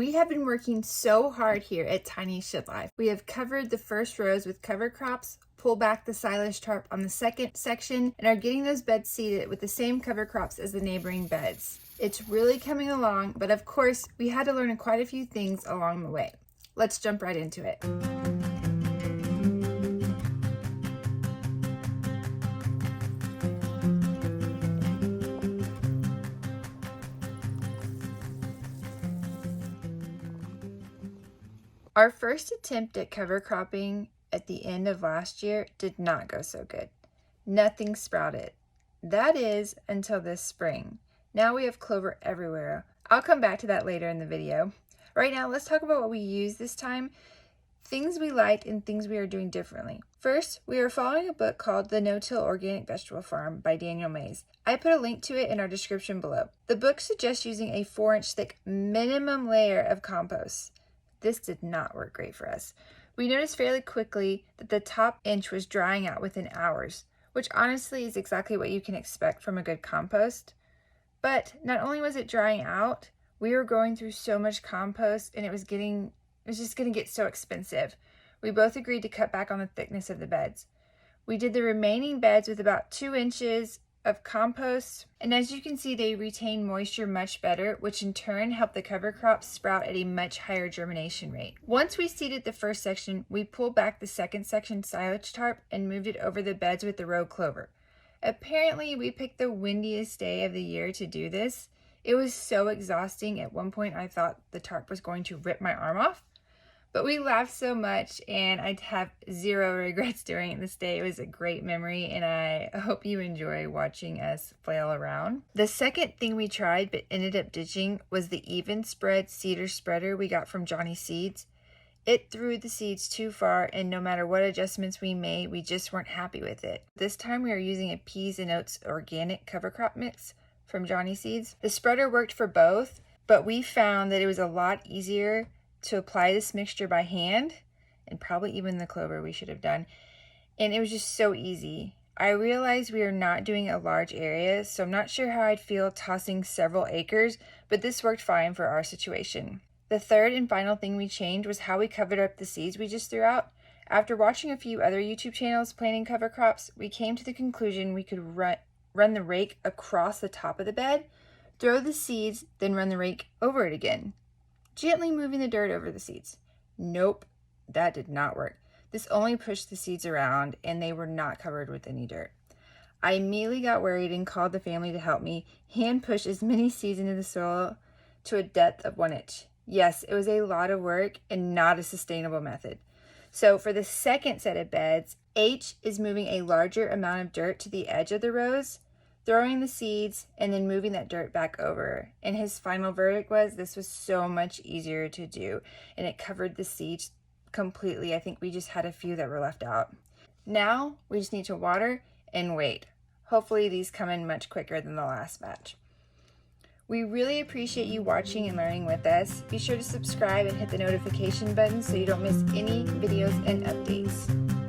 We have been working so hard here at Tiny Shed Life. We have covered the first rows with cover crops, pulled back the silage tarp on the second section, and are getting those beds seeded with the same cover crops as the neighboring beds. It's really coming along, but of course, we had to learn quite a few things along the way. Let's jump right into it. Our first attempt at cover cropping at the end of last year did not go so good. Nothing sprouted. That is, until this spring. Now we have clover everywhere. I'll come back to that later in the video. Right now, let's talk about what we used this time, things we liked and things we are doing differently. First, we are following a book called The No-Till Organic Vegetable Farm by Daniel Mays. I put a link to it in our description below. The book suggests using a 4-inch thick minimum layer of compost. This did not work great for us. We noticed fairly quickly that the top inch was drying out within hours, which honestly is exactly what you can expect from a good compost. But not only was it drying out, we were going through so much compost and it was just going to get so expensive. We both agreed to cut back on the thickness of the beds. We did the remaining beds with about 2 inches of compost, and as you can see, they retain moisture much better, which in turn helped the cover crops sprout at a much higher germination rate. Once we seeded the first section, we pulled back the second section silage tarp and moved it over the beds with the row clover. Apparently, we picked the windiest day of the year to do this. It was so exhausting. At one point, I thought the tarp was going to rip my arm off. But we laughed so much, and I have zero regrets during this day. It was a great memory, and I hope you enjoy watching us flail around. The second thing we tried but ended up ditching was the even spread cedar spreader we got from Johnny Seeds. It threw the seeds too far, and no matter what adjustments we made, we just weren't happy with it. This time we are using a peas and oats organic cover crop mix from Johnny Seeds. The spreader worked for both, but we found that it was a lot easier to apply this mixture by hand, and probably even the clover we should have done, and it was just so easy. I realized we are not doing a large area, so I'm not sure how I'd feel tossing several acres, but this worked fine for our situation. The third and final thing we changed was how we covered up the seeds we just threw out. After watching a few other YouTube channels planting cover crops, we came to the conclusion we could run the rake across the top of the bed, throw the seeds, then run the rake over it again, gently moving the dirt over the seeds. Nope, that did not work. This only pushed the seeds around and they were not covered with any dirt. I immediately got worried and called the family to help me hand push as many seeds into the soil to a depth of 1 inch. Yes, it was a lot of work and not a sustainable method. So for the second set of beds, H is moving a larger amount of dirt to the edge of the rows, throwing the seeds, and then moving that dirt back over. And his final verdict was this was so much easier to do, and it covered the seeds completely. I think we just had a few that were left out. Now we just need to water and wait. Hopefully these come in much quicker than the last batch. We really appreciate you watching and learning with us. Be sure to subscribe and hit the notification button so you don't miss any videos and updates.